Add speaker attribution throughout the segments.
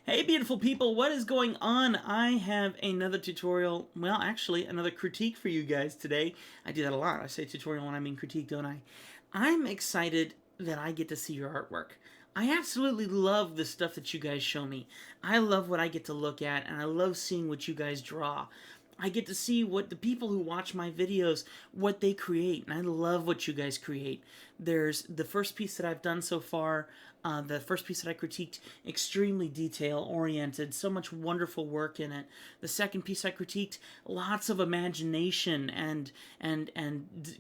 Speaker 1: Hey beautiful people, what is going on? I have another tutorial, well actually another critique for you guys today. I do that a lot. I say tutorial when I mean critique, don't I? I'm excited that I get to see your artwork. I absolutely love the stuff that you guys show me. I love what I get to look at, and I love seeing what you guys draw. I get to see what the people who watch my videos, what they create, and I love what you guys create. There's the first piece that I've done so far, the first piece that I critiqued, extremely detail-oriented, so much wonderful work in it. The second piece I critiqued, lots of imagination and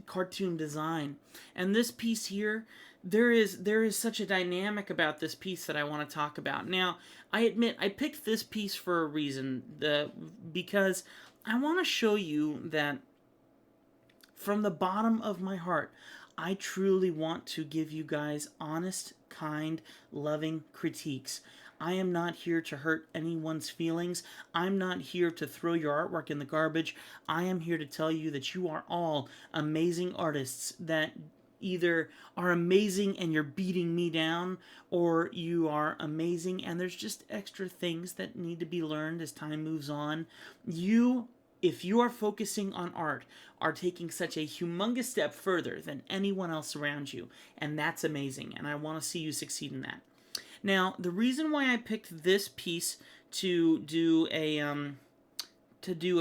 Speaker 1: cartoon design. And this piece here, there is such a dynamic about this piece that I want to talk about. Now, I admit I picked this piece for a reason, because I want to show you that from the bottom of my heart, I truly want to give you guys honest, kind, loving critiques. I am not here to hurt anyone's feelings. I'm not here to throw your artwork in the garbage. I am here to tell you that you are all amazing artists that either are amazing and you're beating me down, or you are amazing and there's just extra things that need to be learned as time moves on. If you are focusing on art, are taking such a humongous step further than anyone else around you, and that's amazing, and I want to see you succeed in that. Now, the reason why I picked this piece to do a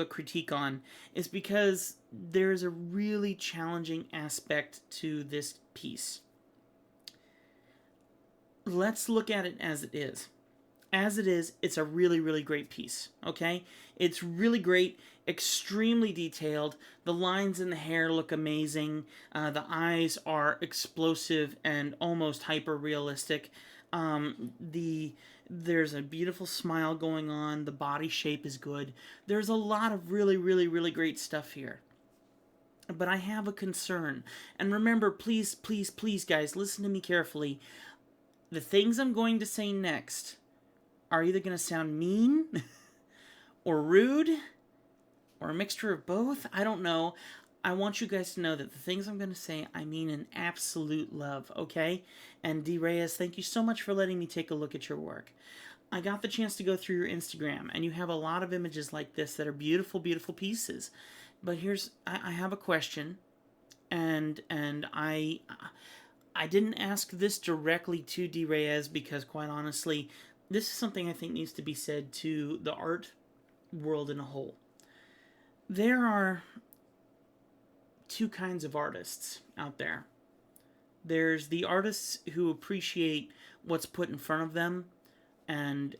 Speaker 1: critique on is because there's a really challenging aspect to this piece. Let's look at it as it is. As it is, it's a really, really great piece, okay? It's really great, extremely detailed. The lines in the hair look amazing. The eyes are explosive and almost hyper-realistic. There's a beautiful smile going on. The body shape is good. There's a lot of really, really, really great stuff here. But I have a concern. And remember, please, please, please, guys, listen to me carefully. The things I'm going to say next are either going to sound mean or rude or a mixture of both. I don't know. I want you guys to know that the things I'm going to say, I mean in absolute love, okay? And D. Reyes, thank you so much for letting me take a look at your work. I got the chance to go through your Instagram, and you have a lot of images like this that are beautiful, beautiful pieces. But I have a question, and I didn't ask this directly to D. Reyes because, quite honestly, this is something I think needs to be said to the art world in a whole. There are two kinds of artists out there. There's the artists who appreciate what's put in front of them and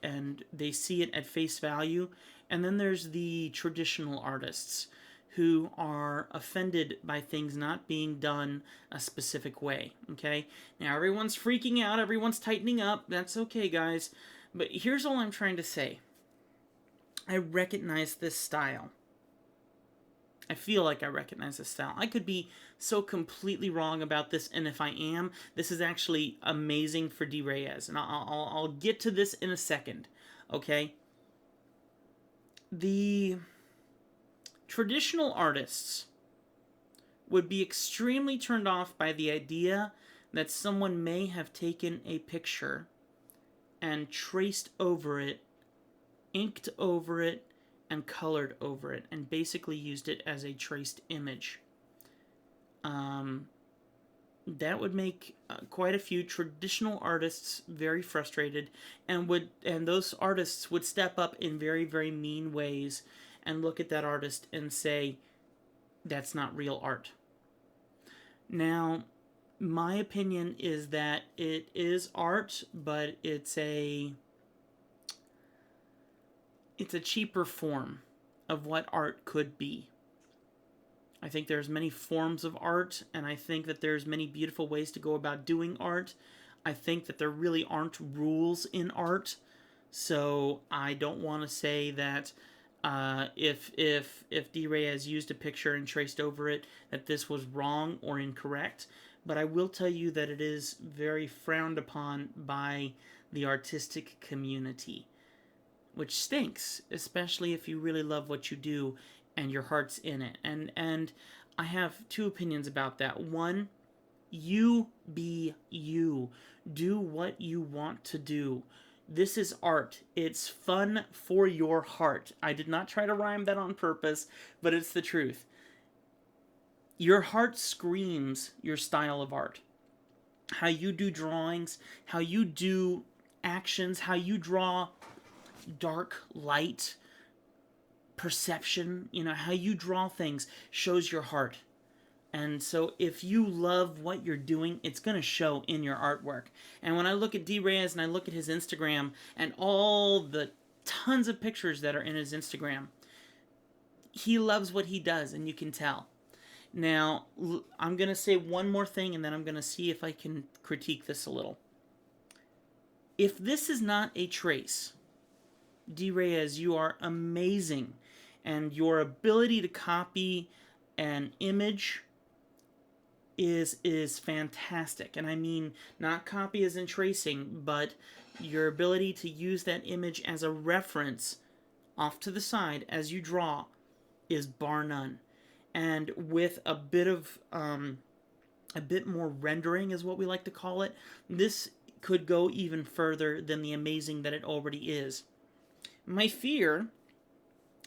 Speaker 1: they see it at face value, and then there's the traditional artists who are offended by things not being done a specific way, okay? Now everyone's freaking out, everyone's tightening up, that's okay guys, but here's all I'm trying to say. I recognize this style. I feel like I recognize this style. I could be so completely wrong about this, and if I am, this is actually amazing for D. Reyes, and I'll get to this in a second, okay? The traditional artists would be extremely turned off by the idea that someone may have taken a picture and traced over it, inked over it, and colored over it, and basically used it as a traced image. That would make quite a few traditional artists very frustrated, and those artists would step up in very, very mean ways and look at that artist and say, that's not real art. Now, my opinion is that it is art, but it's a cheaper form of what art could be. I think there's many forms of art, and I think that there's many beautiful ways to go about doing art. I think that there really aren't rules in art, so I don't want to say that if D. Reyes used a picture and traced over it, that this was wrong or incorrect. But I will tell you that it is very frowned upon by the artistic community, which stinks, especially if you really love what you do and your heart's in it. And I have two opinions about that. One, you be you. Do what you want to do. This is art. It's fun for your heart. I did not try to rhyme that on purpose, but it's the truth. Your heart screams your style of art. How you do drawings, how you do actions, how you draw dark, light, perception, how you draw things shows your heart. And so if you love what you're doing, it's going to show in your artwork. And when I look at D. Reyes and I look at his Instagram and all the tons of pictures that are in his Instagram, he loves what he does, and you can tell. Now, I'm going to say one more thing, and then I'm going to see if I can critique this a little. If this is not a trace, D. Reyes, you are amazing. And your ability to copy an image is fantastic. And I mean, not copy as in tracing, but your ability to use that image as a reference off to the side as you draw is bar none. And with a bit more rendering is what we like to call it, this could go even further than the amazing that it already is. My fear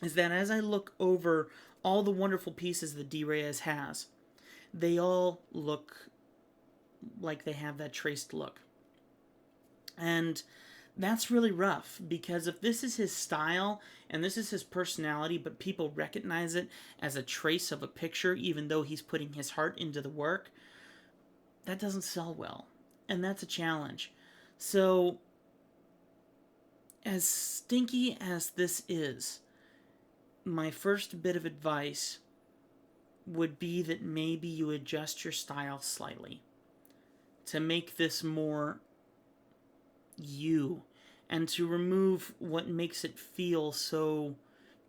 Speaker 1: is that as I look over all the wonderful pieces that D. Reyes has, they all look like they have that traced look. And that's really rough, because if this is his style and this is his personality, but people recognize it as a trace of a picture, even though he's putting his heart into the work, that doesn't sell well. And that's a challenge. So, as stinky as this is, my first bit of advice would be that maybe you adjust your style slightly to make this more you, and to remove what makes it feel so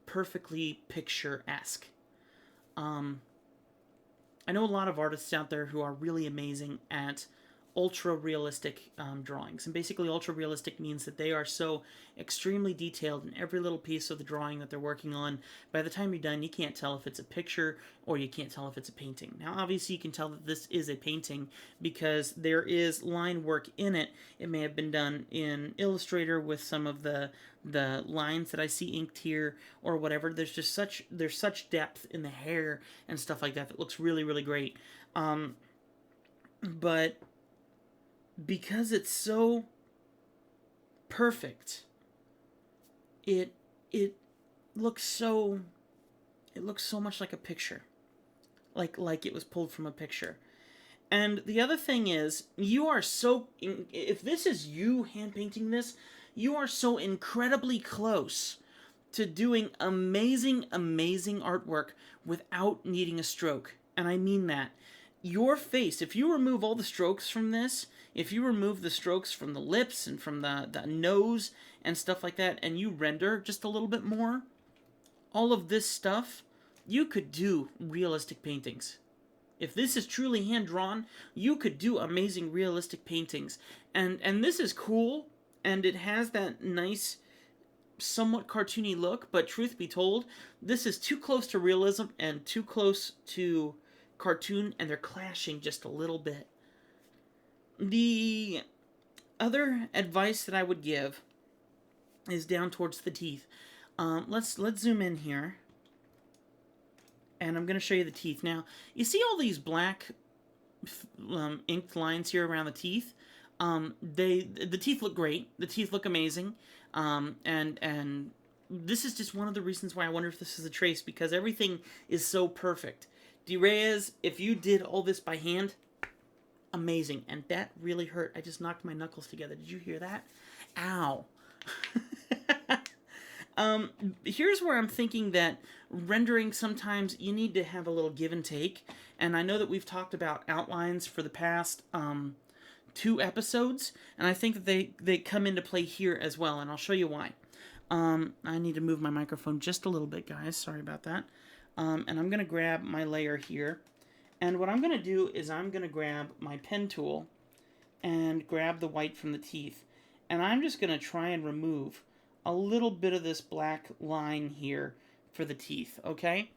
Speaker 1: perfectly picture-esque. I know a lot of artists out there who are really amazing at ultra-realistic drawings. And basically ultra-realistic means that they are so extremely detailed in every little piece of the drawing that they're working on. By the time you're done, you can't tell if it's a picture or you can't tell if it's a painting. Now, obviously, you can tell that this is a painting because there is line work in it. It may have been done in Illustrator with some of the lines that I see inked here or whatever. There's such depth in the hair and stuff like that that looks really, really great. But because it's so perfect, it looks so much like a picture, like it was pulled from a picture. And the other thing is, you are so, if this is you hand painting this, you are so incredibly close to doing amazing artwork without needing a stroke. And I mean that. Your face, if you remove all the strokes from this, if you remove the strokes from the lips and from the nose and stuff like that, and you render just a little bit more, all of this stuff, you could do realistic paintings. If this is truly hand-drawn, you could do amazing realistic paintings. And this is cool, and it has that nice, somewhat cartoony look, but truth be told, this is too close to realism and too close to cartoon, and they're clashing just a little bit. The other advice that I would give is down towards the teeth. Let's zoom in here, and I'm going to show you the teeth. Now, you see all these black inked lines here around the teeth? The teeth look great. The teeth look amazing. And this is just one of the reasons why I wonder if this is a trace, because everything is so perfect. D. Reyes, if you did all this by hand, amazing. And that really hurt. I just knocked my knuckles together. Did you hear that? Ow. Here's where I'm thinking that rendering, sometimes you need to have a little give and take. And I know that we've talked about outlines for the past 2 episodes, and I think that they come into play here as well, and I'll show you why. I need to move my microphone just a little bit, guys. Sorry about that. And I'm going to grab my layer here. And what I'm going to do is I'm going to grab my pen tool and grab the white from the teeth. And I'm just going to try and remove a little bit of this black line here for the teeth, okay?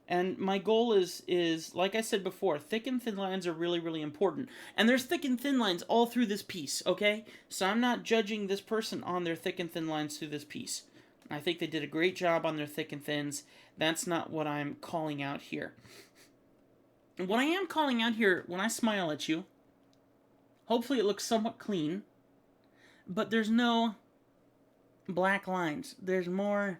Speaker 1: And my goal is like I said before, thick and thin lines are really, really important. And there's thick and thin lines all through this piece, okay? So I'm not judging this person on their thick and thin lines through this piece. I think they did a great job on their thick and thins. That's not what I'm calling out here. What I am calling out here, when I smile at you, hopefully it looks somewhat clean, but there's no black lines. There's more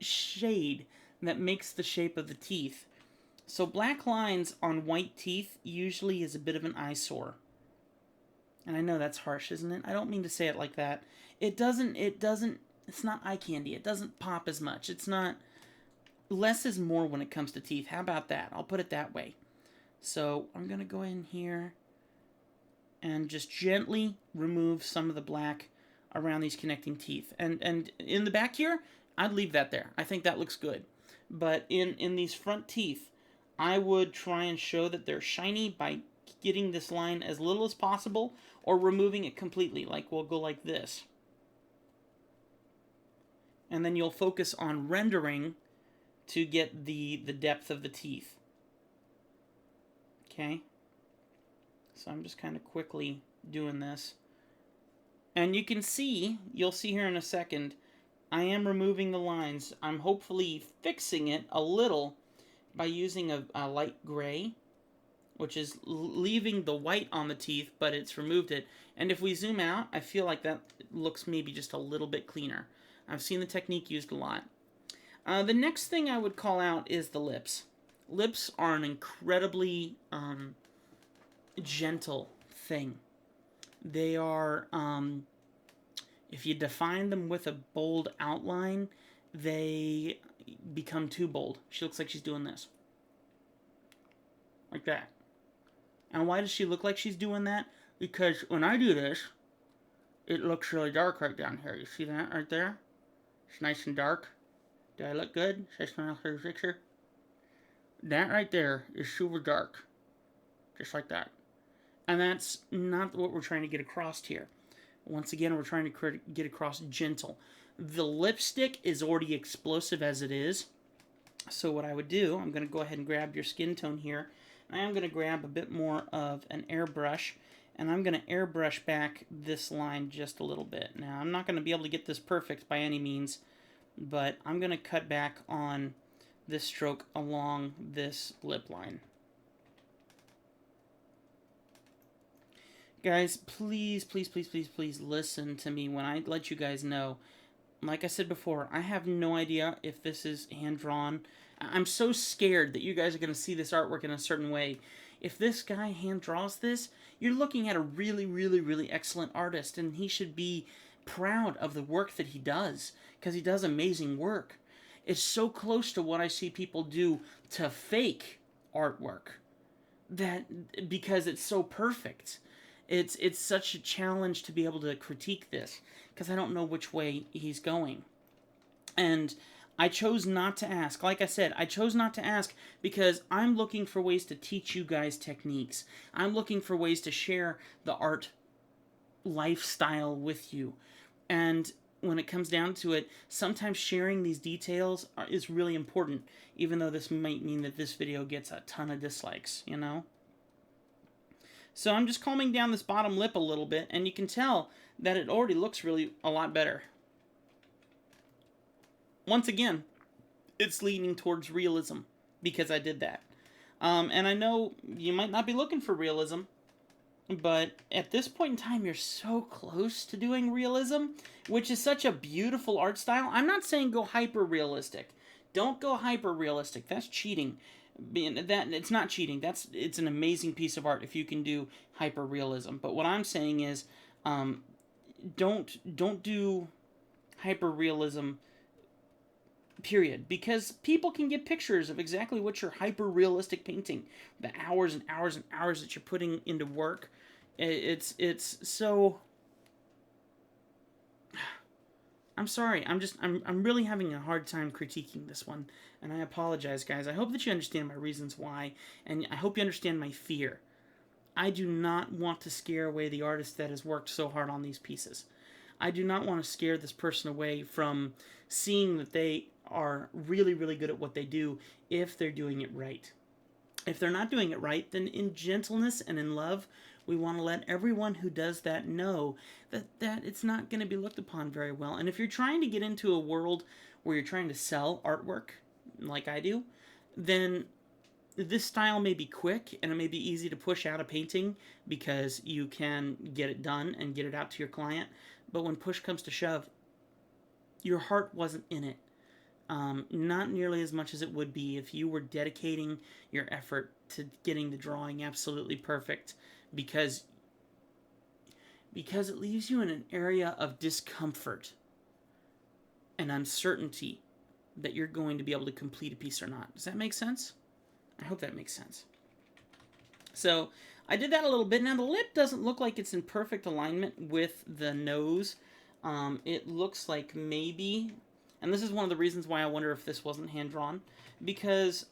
Speaker 1: shade that makes the shape of the teeth. So black lines on white teeth usually is a bit of an eyesore. And I know that's harsh, isn't it? I don't mean to say it like that. It's not eye candy. It doesn't pop as much. It's not, less is more when it comes to teeth. How about that? I'll put it that way. So I'm going to go in here and just gently remove some of the black around these connecting teeth. And in the back here, I'd leave that there. I think that looks good. But in these front teeth, I would try and show that they're shiny by getting this line as little as possible or removing it completely. Like we'll go like this. And then you'll focus on rendering to get the depth of the teeth. Okay? So I'm just kind of quickly doing this. And you can see, you'll see here in a second, I am removing the lines. I'm hopefully fixing it a little by using a light gray, which is leaving the white on the teeth, but it's removed it. And if we zoom out, I feel like that looks maybe just a little bit cleaner. I've seen the technique used a lot. The next thing I would call out is the lips. Lips are an incredibly gentle thing. They are, if you define them with a bold outline, they become too bold. She looks like she's doing this. Like that. And why does she look like she's doing that? Because when I do this, it looks really dark right down here. You see that right there? It's nice and dark. Do I look good? Should I smile for the picture? That right there is super dark. Just like that. And that's not what we're trying to get across here. Once again, we're trying to get across gentle. The lipstick is already explosive as it is. So what I would do, I'm going to go ahead and grab your skin tone here. And I am going to grab a bit more of an airbrush. And I'm going to airbrush back this line just a little bit. Now, I'm not going to be able to get this perfect by any means. But I'm going to cut back on this stroke along this lip line. Guys, please, please, please, please, please listen to me when I let you guys know. Like I said before, I have no idea if this is hand-drawn. I'm so scared that you guys are going to see this artwork in a certain way. If this guy hand-draws this, you're looking at a really, really, really excellent artist, and he should be proud of the work that he does, because he does amazing work. It's so close to what I see people do to fake artwork, that because it's so perfect. It's such a challenge to be able to critique this, because I don't know which way he's going. And I chose not to ask. Like I said, I chose not to ask because I'm looking for ways to teach you guys techniques. I'm looking for ways to share the art lifestyle with you. And when it comes down to it, sometimes sharing these details is really important, even though this might mean that this video gets a ton of dislikes, you know? So I'm just combing down this bottom lip a little bit, and you can tell that it already looks really a lot better. Once again, it's leaning towards realism because I did that. And I know you might not be looking for realism, but at this point in time, you're so close to doing realism, which is such a beautiful art style. I'm not saying go hyper-realistic. Don't go hyper-realistic. That's cheating. It's not cheating. It's an amazing piece of art if you can do hyper-realism. But what I'm saying is, don't do hyper-realism, period, because people can get pictures of exactly what your hyper-realistic painting, the hours and hours and hours that you're putting into work. It's so... I'm sorry, I'm really having a hard time critiquing this one, and I apologize, guys. I hope that you understand my reasons why, and I hope you understand my fear. I do not want to scare away the artist that has worked so hard on these pieces. I do not want to scare this person away from seeing that they are really, really good at what they do if they're doing it right. If they're not doing it right, then in gentleness and in love, we want to let everyone who does that know that it's not going to be looked upon very well. And if you're trying to get into a world where you're trying to sell artwork, like I do, then this style may be quick and it may be easy to push out a painting because you can get it done and get it out to your client. But when push comes to shove, your heart wasn't in it. Not nearly as much as it would be if you were dedicating your effort to getting the drawing absolutely perfect, because it leaves you in an area of discomfort and uncertainty that you're going to be able to complete a piece or not. Does that make sense? I hope that makes sense. So I did that a little bit. Now the lip doesn't look like it's in perfect alignment with the nose. It looks like maybe, and this is one of the reasons why I wonder if this wasn't hand-drawn, because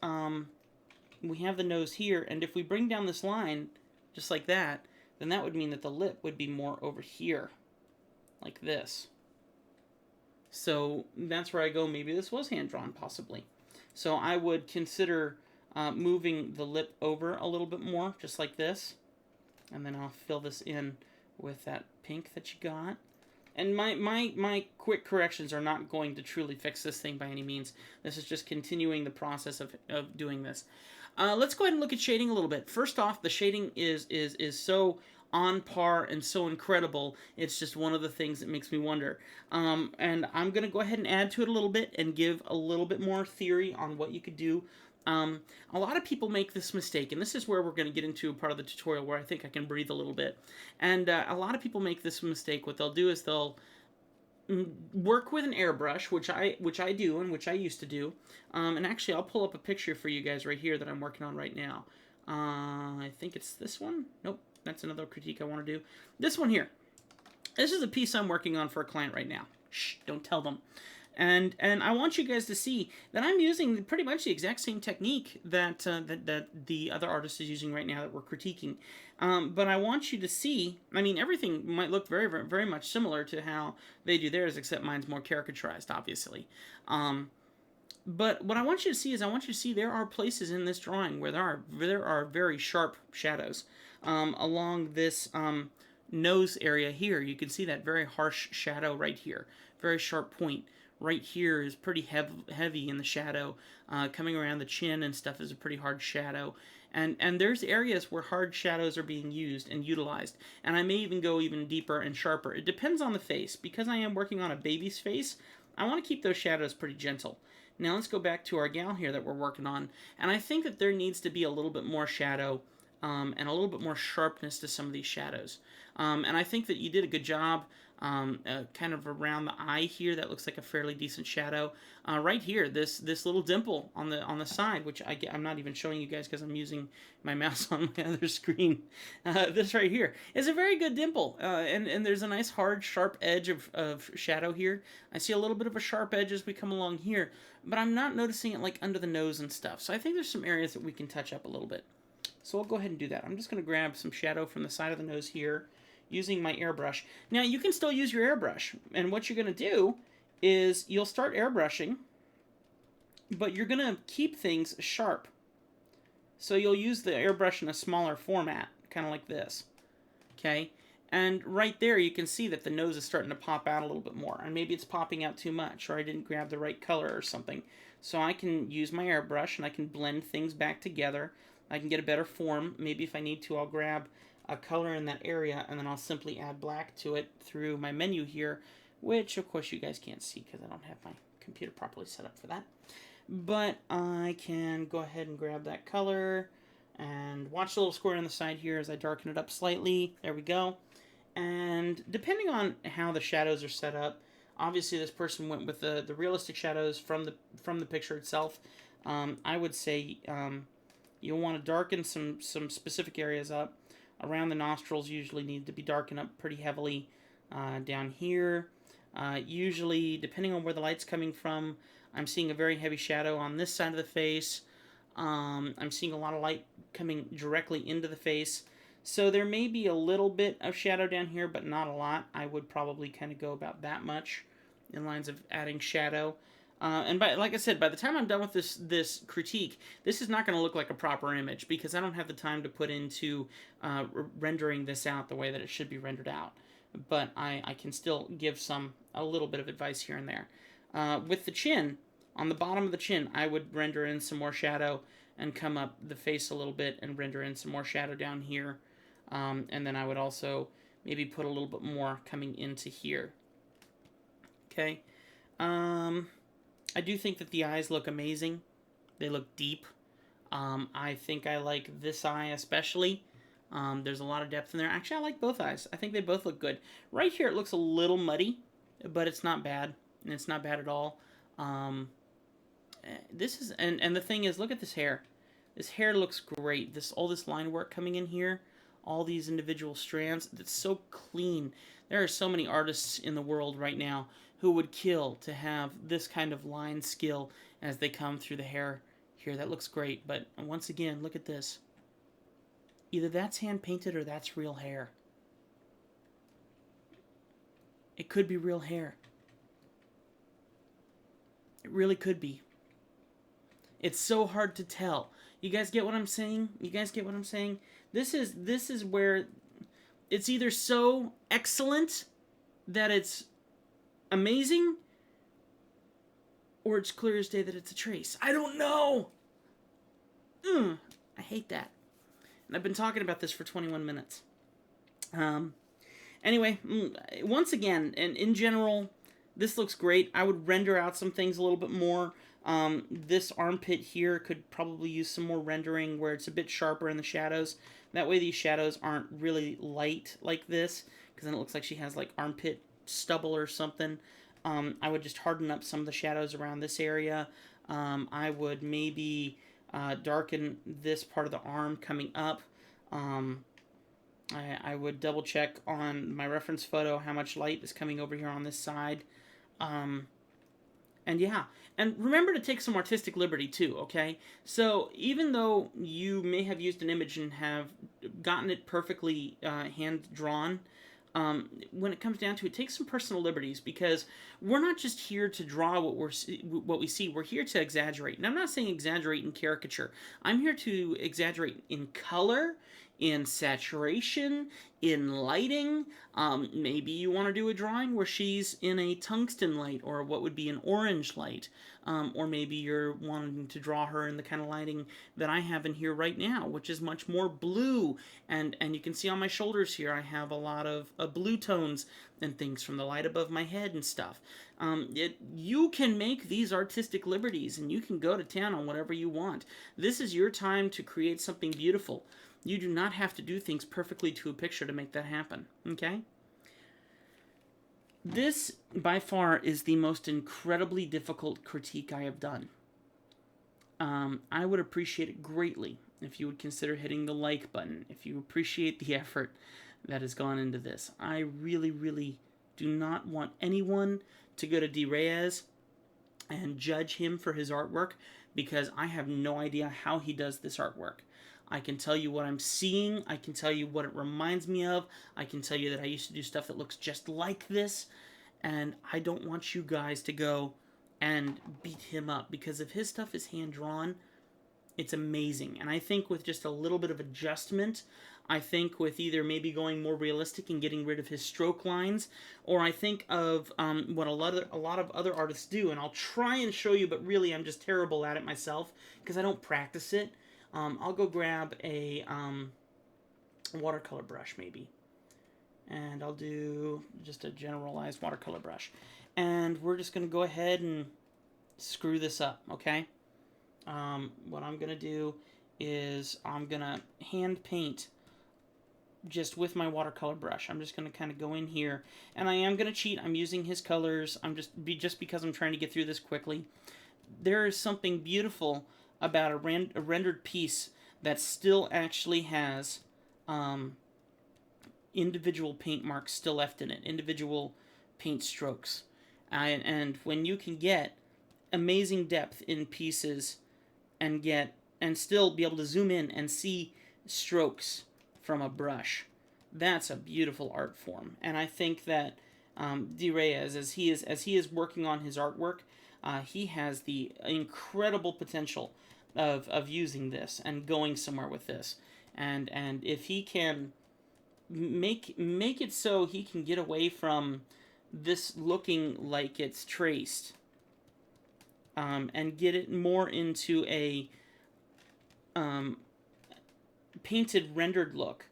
Speaker 1: we have the nose here, and if we bring down this line just like that, then that would mean that the lip would be more over here, like this. So that's where I go, maybe this was hand-drawn, possibly. So I would consider moving the lip over a little bit more, just like this. And then I'll fill this in with that pink that you got. And my quick corrections are not going to truly fix this thing by any means. This is just continuing the process of doing this. Let's go ahead and look at shading a little bit. First off, the shading is so on par and so incredible. It's just one of the things that makes me wonder. And I'm going to go ahead and add to it a little bit and give a little bit more theory on what you could do. A lot of people make this mistake, and this is where we're going to get into a part of the tutorial where I think I can breathe a little bit. And a lot of people make this mistake. What they'll do is they'll work with an airbrush, which I do and which I used to do. And actually, I'll pull up a picture for you guys right here that I'm working on right now. I think it's this one. Nope, that's another critique I want to do. This one here. This is a piece I'm working on for a client right now. Shh, don't tell them. And I want you guys to see that I'm using pretty much the exact same technique that that the other artist is using right now that we're critiquing. But I want you to see, I mean, everything might look very, very, very much similar to how they do theirs, except mine's more caricaturized, obviously. But what I want you to see is I want you to see there are places in this drawing where there are very sharp shadows. Along this nose area here, you can see that very harsh shadow right here. Very sharp point. Right here is pretty heavy in the shadow. Coming around the chin and stuff is a pretty hard shadow. And there's areas where hard shadows are being used and utilized. And I may even go even deeper and sharper. It depends on the face. Because I am working on a baby's face, I want to keep those shadows pretty gentle. Now let's go back to our gal here that we're working on. And I think that there needs to be a little bit more shadow and a little bit more sharpness to some of these shadows. And I think that you did a good job kind of around the eye here. That looks like a fairly decent shadow. Right here, this little dimple on the side, which I'm not even showing you guys because I'm using my mouse on my other screen. This right here is a very good dimple, and there's a nice hard sharp edge of shadow here. I see a little bit of a sharp edge as we come along here, but I'm not noticing it like under the nose and stuff. So I think there's some areas that we can touch up a little bit. So I'll go ahead and do that. I'm just going to grab some shadow from the side of the nose here, using my airbrush. Now, you can still use your airbrush, and what you're going to do is you'll start airbrushing, but you're going to keep things sharp. So you'll use the airbrush in a smaller format, kind of like this, okay? And right there, you can see that the nose is starting to pop out a little bit more, and maybe it's popping out too much, or I didn't grab the right color or something. So I can use my airbrush, and I can blend things back together. I can get a better form. Maybe if I need to, I'll grab a color in that area, and then I'll simply add black to it through my menu here, which of course you guys can't see because I don't have my computer properly set up for that. But I can go ahead and grab that color and watch the little square on the side here as I darken it up slightly. There we go. And depending on how the shadows are set up, obviously this person went with the realistic shadows from the picture itself. I would say you'll want to darken some specific areas up. Around the nostrils usually need to be darkened up pretty heavily. Down here, usually, depending on where the light's coming from, I'm seeing a very heavy shadow on this side of the face. I'm seeing a lot of light coming directly into the face. So there may be a little bit of shadow down here, but not a lot. I would probably kind of go about that much in lines of adding shadow. Like I said, by the time I'm done with this critique, this is not going to look like a proper image because I don't have the time to put into rendering this out the way that it should be rendered out. But I can still give a little bit of advice here and there. With the chin, on the bottom of the chin, I would render in some more shadow and come up the face a little bit and render in some more shadow down here. And then I would also maybe put a little bit more coming into here. Okay. I do think that the eyes look amazing. They look deep. I think I like this eye especially. There's a lot of depth in there. Actually, I like both eyes. I think they both look good. Right here, it looks a little muddy, but it's not bad. And it's not bad at all. This is, and the thing is, look at this hair. This hair looks great. All this line work coming in here, all these individual strands. It's so clean. There are so many artists in the world right now who would kill to have this kind of line skill as they come through the hair here. That looks great, but once again, look at this. Either that's hand-painted or that's real hair. It could be real hair. It really could be. It's so hard to tell. You guys get what I'm saying? You guys get what I'm saying? This is where it's either so excellent that it's amazing, or it's clear as day that it's a trace. I don't know. I hate that. And I've been talking about this for 21 minutes. Anyway, once again, and in general, this looks great. I would render out some things a little bit more. This armpit here could probably use some more rendering where it's a bit sharper in the shadows. That way these shadows aren't really light like this, because then it looks like she has like armpit stubble or something. I would just harden up some of the shadows around this area. I would maybe darken this part of the arm coming up. I would double check on my reference photo how much light is coming over here on this side. And yeah, and remember to take some artistic liberty too, okay? So even though you may have used an image and have gotten it perfectly hand-drawn, when it comes down to it, take some personal liberties, because we're not just here to draw what we see. We're here to exaggerate. And I'm not saying exaggerate in caricature. I'm here to exaggerate in color, in saturation, in lighting. Maybe you want to do a drawing where she's in a tungsten light, or what would be an orange light. Or maybe you're wanting to draw her in the kind of lighting that I have in here right now, which is much more blue. And you can see on my shoulders here, I have a lot of blue tones and things from the light above my head and stuff. You can make these artistic liberties, and you can go to town on whatever you want. This is your time to create something beautiful. You do not have to do things perfectly to a picture to make that happen, okay? This, by far, is the most incredibly difficult critique I have done. I would appreciate it greatly if you would consider hitting the like button, if you appreciate the effort that has gone into this. I really, really do not want anyone to go to D. Reyes and judge him for his artwork, because I have no idea how he does this artwork. I can tell you what I'm seeing. I can tell you what it reminds me of. I can tell you that I used to do stuff that looks just like this. And I don't want you guys to go and beat him up, because if his stuff is hand-drawn, it's amazing. And I think with just a little bit of adjustment, I think with either maybe going more realistic and getting rid of his stroke lines, or I think of what a lot of other artists do, and I'll try and show you, but really I'm just terrible at it myself because I don't practice it. I'll go grab a watercolor brush maybe, and I'll do just a generalized watercolor brush, and we're just going to go ahead and screw this up, okay? What I'm going to do is I'm going to hand paint just with my watercolor brush. I'm just going to kind of go in here, and I am going to cheat. I'm using his colors. Just because I'm trying to get through this quickly. There is something beautiful about a rendered piece that still actually has individual paint marks still left in it, individual paint strokes. And when you can get amazing depth in pieces and still be able to zoom in and see strokes from a brush, that's a beautiful art form. And I think that D. Reyes, as he is working on his artwork, he has the incredible potential of using this and going somewhere with this. And if he can make it so he can get away from this looking like it's traced, and get it more into a painted rendered look,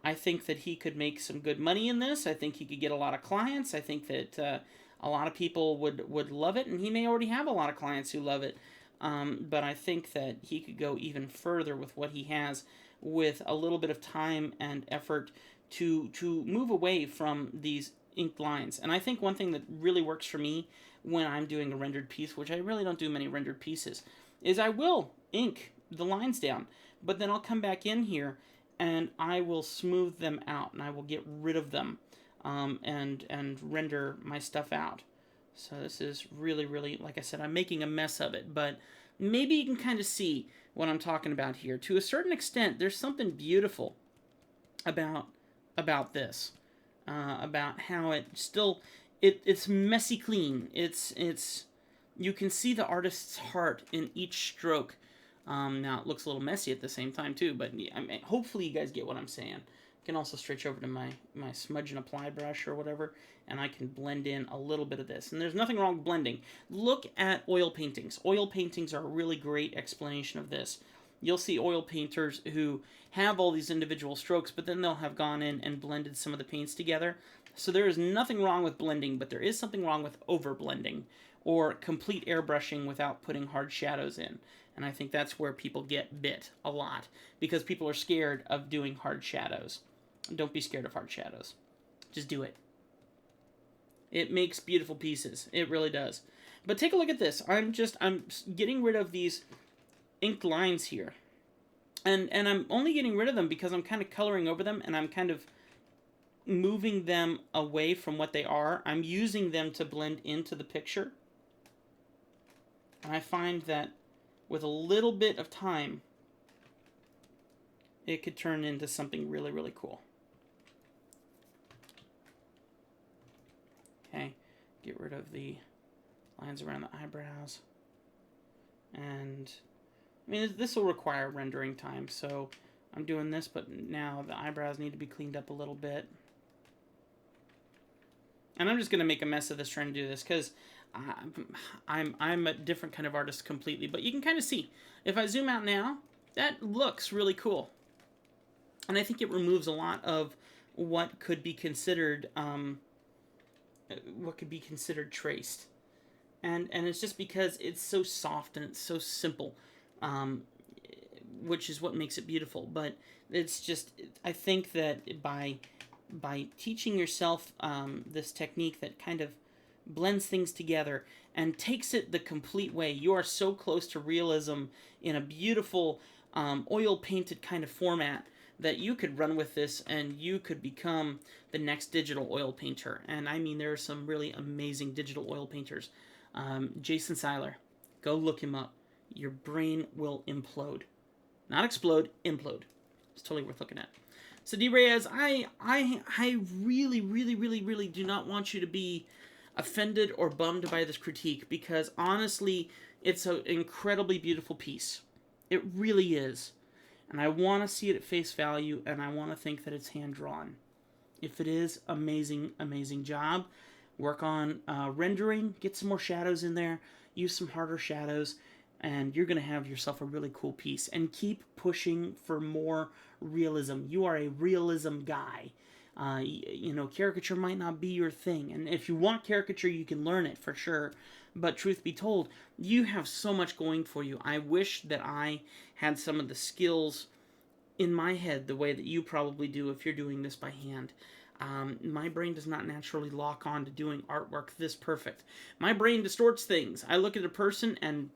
Speaker 1: I think that he could make some good money in this. I think he could get a lot of clients. I think that a lot of people would love it, and he may already have a lot of clients who love it. But I think that he could go even further with what he has, with a little bit of time and effort to move away from these inked lines. And I think one thing that really works for me when I'm doing a rendered piece, which I really don't do many rendered pieces, is I will ink the lines down, but then I'll come back in here and I will smooth them out, and I will get rid of them, and render my stuff out. So this is really, really, like I said, I'm making a mess of it, but maybe you can kind of see what I'm talking about here. To a certain extent, there's something beautiful about this, about how it's messy clean. It's you can see the artist's heart in each stroke. Now it looks a little messy at the same time too, but I mean, hopefully you guys get what I'm saying. I can also stretch over to my smudge and apply brush or whatever, and I can blend in a little bit of this. And there's nothing wrong with blending. Look at oil paintings. Oil paintings are a really great explanation of this. You'll see oil painters who have all these individual strokes, but then they'll have gone in and blended some of the paints together. So there is nothing wrong with blending, but there is something wrong with over blending or complete airbrushing without putting hard shadows in. And I think that's where people get bit a lot, because people are scared of doing hard shadows. Don't be scared of hard shadows. Just do it. It makes beautiful pieces. It really does. But take a look at this. I'm getting rid of these inked lines here. And I'm only getting rid of them because I'm kind of coloring over them, and I'm kind of moving them away from what they are. I'm using them to blend into the picture. And I find that with a little bit of time, it could turn into something really, really cool. Okay, get rid of the lines around the eyebrows. And, I mean, this will require rendering time, so I'm doing this, but now the eyebrows need to be cleaned up a little bit. And I'm just going to make a mess of this trying to do this, because I'm a different kind of artist completely. But you can kind of see, if I zoom out now, that looks really cool. And I think it removes a lot of what could be considered traced. And it's just because it's so soft and it's so simple, which is what makes it beautiful. But it's just, I think that by teaching yourself this technique that kind of blends things together and takes it the complete way, you are so close to realism in a beautiful oil painted kind of format that you could run with this and you could become the next digital oil painter. And I mean, there are some really amazing digital oil painters. Jason Seiler, go look him up. Your brain will implode. Not explode, implode. It's totally worth looking at. So D. Reyes, I really, really, really, really do not want you to be offended or bummed by this critique, because honestly, it's an incredibly beautiful piece. It really is. And I want to see it at face value, and I want to think that it's hand-drawn. If it is, amazing, amazing job. Work on rendering, get some more shadows in there, use some harder shadows, and you're going to have yourself a really cool piece. And keep pushing for more realism. You are a realism guy. You know, caricature might not be your thing. And if you want caricature, you can learn it for sure. But truth be told, you have so much going for you. I wish that I had some of the skills in my head the way that you probably do if you're doing this by hand. My brain does not naturally lock on to doing artwork this perfect. My brain distorts things. I look at a person and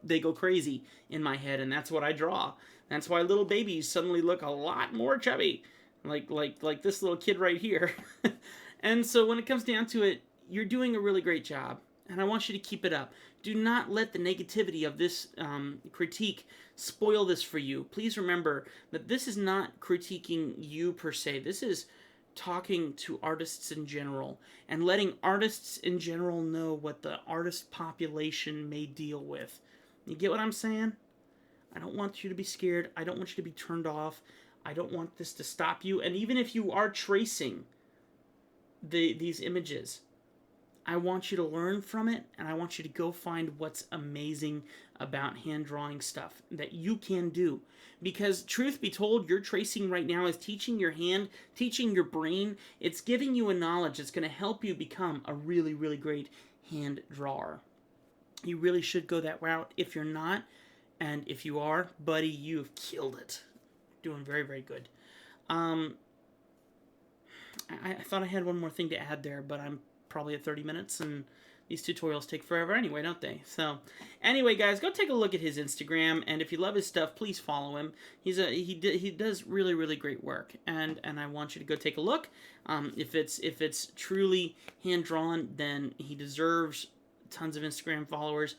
Speaker 1: they go crazy in my head, and that's what I draw. That's why little babies suddenly look a lot more chubby. Like this little kid right here. And so when it comes down to it, you're doing a really great job, and I want you to keep it up. Do not let the negativity of this critique spoil this for you. Please remember that this is not critiquing you per se. This is talking to artists in general and letting artists in general know what the artist population may deal with. You get what I'm saying? I don't want you to be scared. I don't want you to be turned off. I don't want this to stop you. And even if you are tracing these images, I want you to learn from it, and I want you to go find what's amazing about hand drawing stuff that you can do. Because truth be told, your tracing right now is teaching your hand, teaching your brain. It's giving you a knowledge that's going to help you become a really, really great hand drawer. You really should go that route. If you're not, and if you are, buddy, you've killed it. Doing very, very good. I thought I had one more thing to add there, but I'm probably at 30 minutes, and these tutorials take forever anyway, don't they? So, anyway, guys, go take a look at his Instagram, and if you love his stuff, please follow him. He does really, really great work, and I want you to go take a look. If it's truly hand drawn, then he deserves tons of Instagram followers,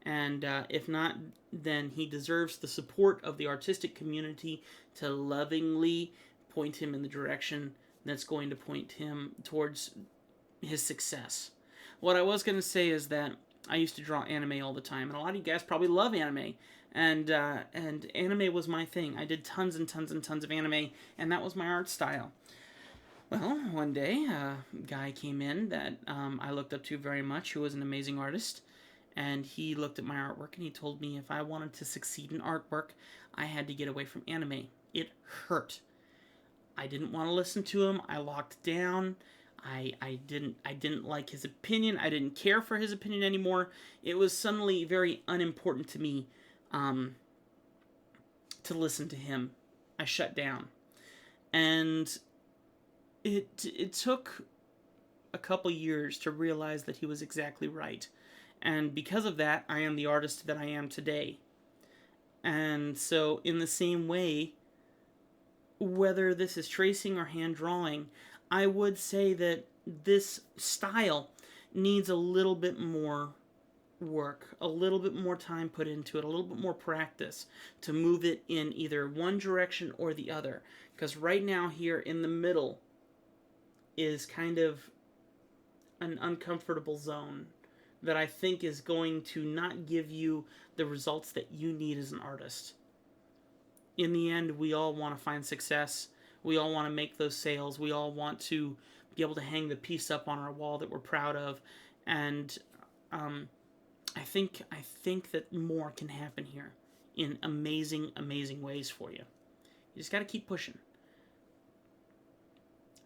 Speaker 1: and if not, then he deserves the support of the artistic community to lovingly point him in the direction that's going to point him towards his success. What I was going to say is that I used to draw anime all the time, and a lot of you guys probably love anime, and anime was my thing. I did tons and tons and tons of anime, and that was my art style. Well, one day, a guy came in that I looked up to very much, who was an amazing artist, and he looked at my artwork, and he told me if I wanted to succeed in artwork, I had to get away from anime. It hurt. I didn't want to listen to him. I locked down. I didn't like his opinion. I didn't care for his opinion anymore. It was suddenly very unimportant to me to listen to him. I shut down. And it took a couple years to realize that he was exactly right. And because of that, I am the artist that I am today. And so in the same way, whether this is tracing or hand drawing, I would say that this style needs a little bit more work, a little bit more time put into it, a little bit more practice to move it in either one direction or the other. Because right now here in the middle is kind of an uncomfortable zone that I think is going to not give you the results that you need as an artist. In the end, we all want to find success. We all want to make those sales. We all want to be able to hang the piece up on our wall that we're proud of. And I think that more can happen here in amazing, amazing ways for you. You just got to keep pushing.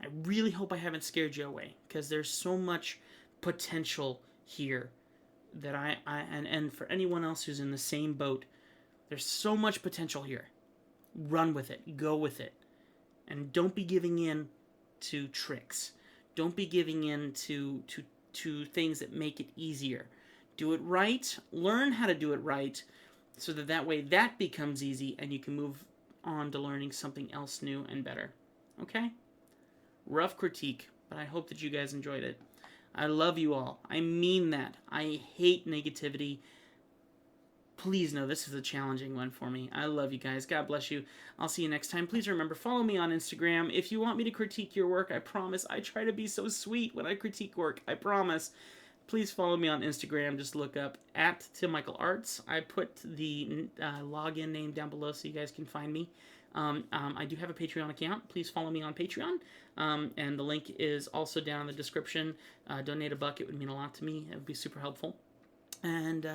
Speaker 1: I really hope I haven't scared you away, because there's so much potential here that and for anyone else who's in the same boat, there's so much potential here. Run with it. Go with it. And don't be giving in to tricks. Don't be giving in to things that make it easier. Do it right. Learn how to do it right, so that way that becomes easy and you can move on to learning something else new and better. Okay? Rough critique, but I hope that you guys enjoyed it. I love you all. I mean that. I hate negativity. Please know this is a challenging one for me. I love you guys. God bless you. I'll see you next time. Please remember, follow me on Instagram. If you want me to critique your work, I promise. I try to be so sweet when I critique work. I promise. Please follow me on Instagram. Just look up @TimMichaelArts. I put the login name down below so you guys can find me. I do have a Patreon account. Please follow me on Patreon. And the link is also down in the description. Donate $1. It would mean a lot to me. It would be super helpful. And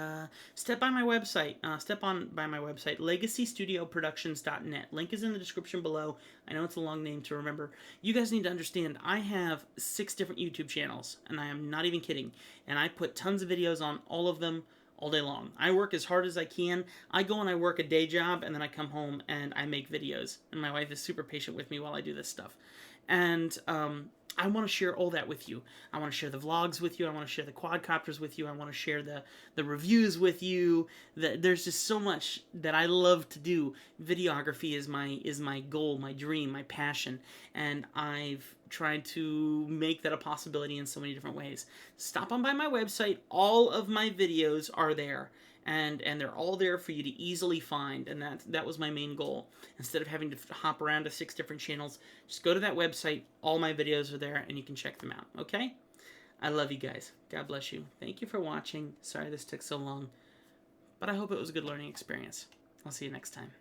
Speaker 1: step by my website, legacystudioproductions.net. Link is in the description below. I know it's a long name to remember. You guys need to understand, I have 6 different YouTube channels, and I am not even kidding. And I put tons of videos on all of them all day long. I work as hard as I can. I go and I work a day job, and then I come home and I make videos. And my wife is super patient with me while I do this stuff. And I want to share all that with you. I want to share the vlogs with you. I want to share the quadcopters with you. I want to share the reviews with you. There's just so much that I love to do. Videography is my goal, my dream, my passion, and I've tried to make that a possibility in so many different ways. Stop on by my website. All of my videos are there. and they're all there for you to easily find, and that was my main goal. Instead of having to hop around to 6 different channels, just go to that website. All my videos are there, and you can check them out. Okay? I love you guys. God bless you. Thank you for watching. Sorry this took so long, but I hope it was a good learning experience. I'll see you next time.